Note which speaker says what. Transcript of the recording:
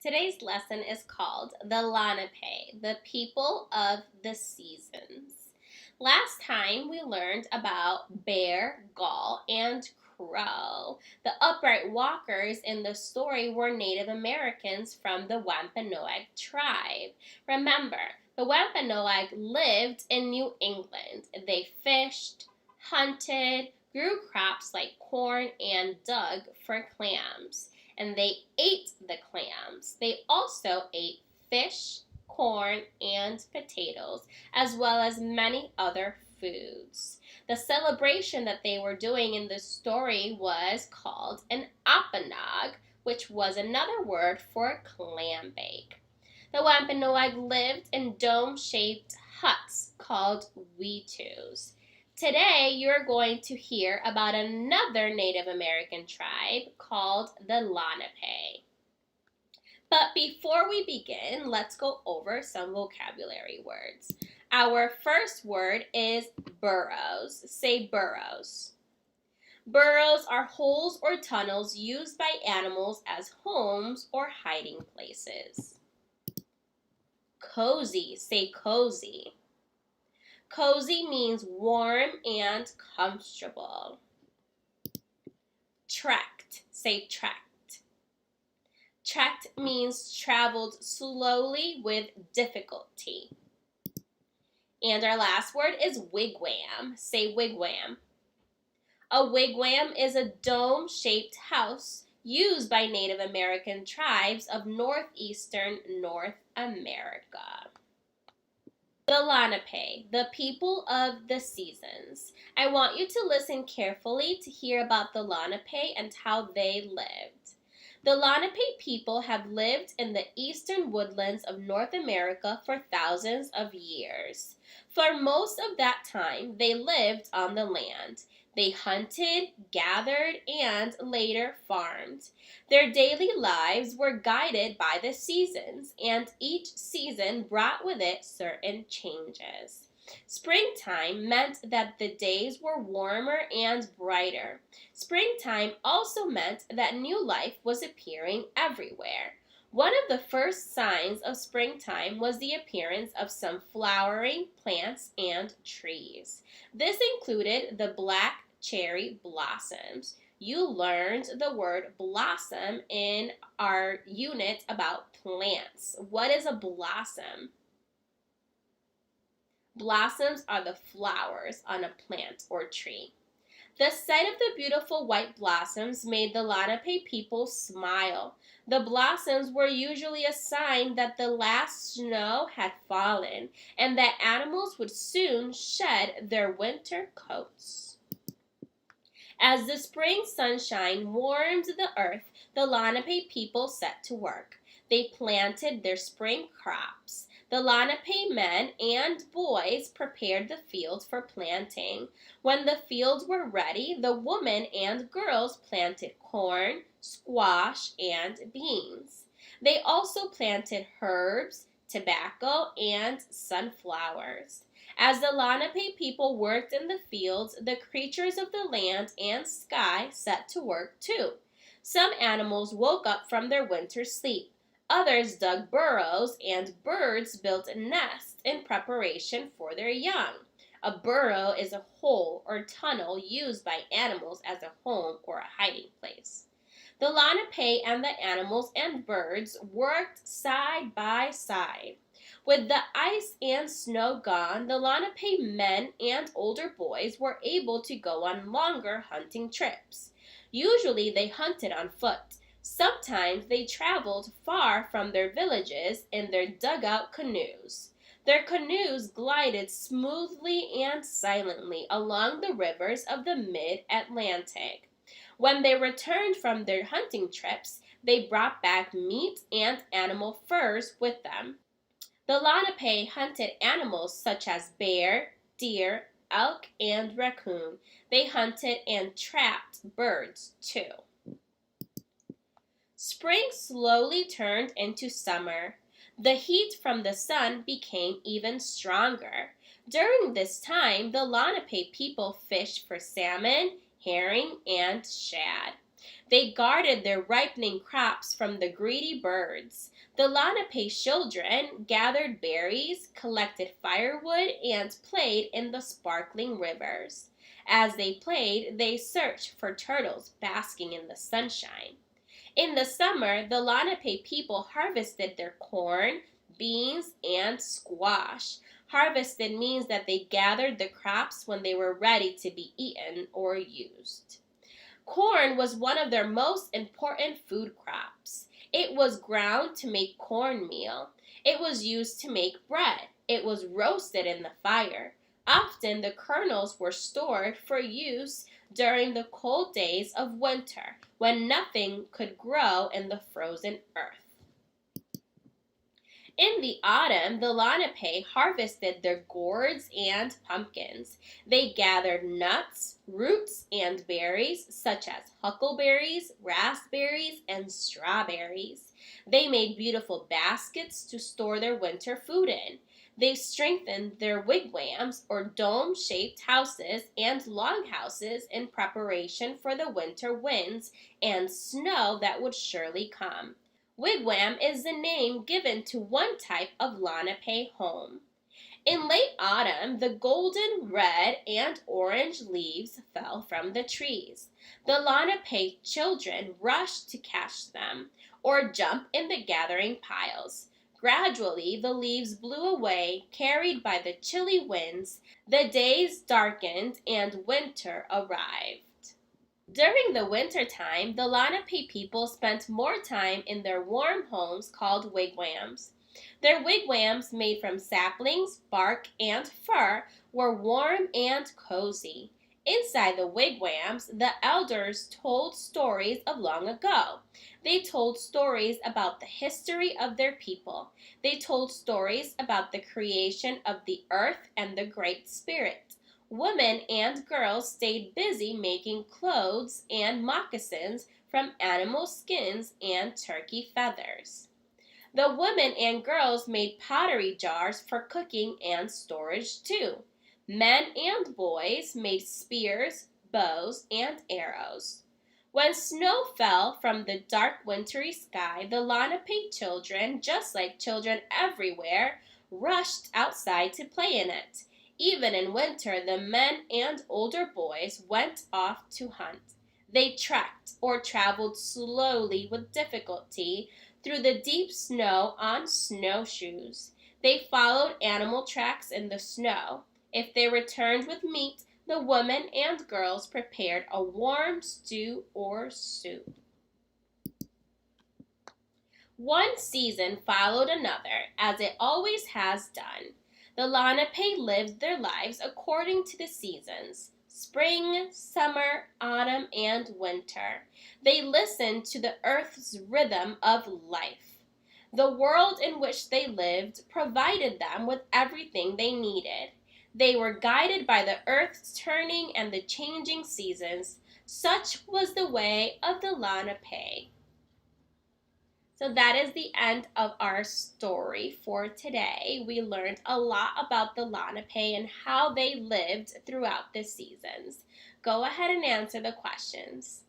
Speaker 1: Today's lesson is called the Lenape, the people of the seasons. Last time we learned about bear, gull, and crow. The upright walkers in the story were Native Americans from the Wampanoag tribe. Remember, the Wampanoag lived in New England. They fished, hunted, grew crops like corn, and dug for clams, and they ate the clams. They also ate fish, corn, and potatoes, as well as many other foods. The celebration that they were doing in the story was called an apanaug, which was another word for clam bake. The Wampanoag lived in dome-shaped huts called weetus. Today, you're going to hear about another Native American tribe called the Lenape. But before we begin, let's go over some vocabulary words. Our first word is burrows. Say burrows. Burrows are holes or tunnels used by animals as homes or hiding places. Cozy. Say cozy. Cozy means warm and comfortable. Trekked. Say trekked. Trekked means traveled slowly with difficulty. And our last word is wigwam. Say wigwam. A wigwam is a dome-shaped house used by Native American tribes of northeastern North America. The Lenape, the people of the seasons. I want you to listen carefully to hear about the Lenape and how they lived. The Lenape people have lived in the eastern woodlands of North America for thousands of years. For most of that time, they lived on the land. They hunted, gathered, and later farmed. Their daily lives were guided by the seasons, and each season brought with it certain changes. Springtime meant that the days were warmer and brighter. Springtime also meant that new life was appearing everywhere. One of the first signs of springtime was the appearance of some flowering plants and trees. This included the black cherry blossoms. You learned the word blossom in our unit about plants. What is a blossom? Blossoms are the flowers on a plant or tree. The sight of the beautiful white blossoms made the Lenape people smile. The blossoms were usually a sign that the last snow had fallen and that animals would soon shed their winter coats. As the spring sunshine warmed the earth, the Lenape people set to work. They planted their spring crops. The Lenape men and boys prepared the fields for planting. When the fields were ready, the women and girls planted corn, squash, and beans. They also planted herbs, tobacco, and sunflowers. As the Lenape people worked in the fields, the creatures of the land and sky set to work too. Some animals woke up from their winter sleep. Others dug burrows, and birds built nests in preparation for their young. A burrow is a hole or tunnel used by animals as a home or a hiding place. The Lenape and the animals and birds worked side by side. With the ice and snow gone, the Lenape men and older boys were able to go on longer hunting trips. Usually they hunted on foot. Sometimes they traveled far from their villages in their dugout canoes. Their canoes glided smoothly and silently along the rivers of the mid-Atlantic. When they returned from their hunting trips, they brought back meat and animal furs with them. The Lenape hunted animals such as bear, deer, elk, and raccoon. They hunted and trapped birds too. Spring slowly turned into summer. The heat from the sun became even stronger. During this time, the Lenape people fished for salmon, herring, and shad. They guarded their ripening crops from the greedy birds. The Lenape children gathered berries, collected firewood, and played in the sparkling rivers. As they played, they searched for turtles basking in the sunshine. In the summer, the Lenape people harvested their corn, beans, and squash. Harvested means that they gathered the crops when they were ready to be eaten or used. Corn was one of their most important food crops. It was ground to make cornmeal. It was used to make bread. It was roasted in the fire. Often the kernels were stored for use during the cold days of winter when nothing could grow in the frozen earth. In the autumn, the Lenape harvested their gourds and pumpkins. They gathered nuts, roots, and berries such as huckleberries, raspberries, and strawberries. They made beautiful baskets to store their winter food in. They strengthened their wigwams, or dome-shaped houses, and longhouses in preparation for the winter winds and snow that would surely come. Wigwam is the name given to one type of Lenape home. In late autumn, the golden, red, and orange leaves fell from the trees. The Lenape children rushed to catch them or jump in the gathering piles. Gradually, the leaves blew away, carried by the chilly winds. The days darkened and winter arrived. During the winter time, the Lenape people spent more time in their warm homes called wigwams. Their wigwams, made from saplings, bark, and fur, were warm and cozy. Inside the wigwams, the elders told stories of long ago. They told stories about the history of their people. They told stories about the creation of the earth and the Great Spirit. Women and girls stayed busy making clothes and moccasins from animal skins and turkey feathers. The women and girls made pottery jars for cooking and storage too. Men and boys made spears, bows, and arrows. When snow fell from the dark wintry sky, the Lenape children, just like children everywhere, rushed outside to play in it. Even in winter, the men and older boys went off to hunt. They trekked or traveled slowly with difficulty through the deep snow on snowshoes. They followed animal tracks in the snow. If they returned with meat, the women and girls prepared a warm stew or soup. One season followed another, as it always has done. The Lenape lived their lives according to the seasons: spring, summer, autumn, and winter. They listened to the earth's rhythm of life. The world in which they lived provided them with everything they needed. They were guided by the earth's turning and the changing seasons. Such was the way of the Lenape. So that is the end of our story for today. We learned a lot about the Lenape and how they lived throughout the seasons. Go ahead and answer the questions.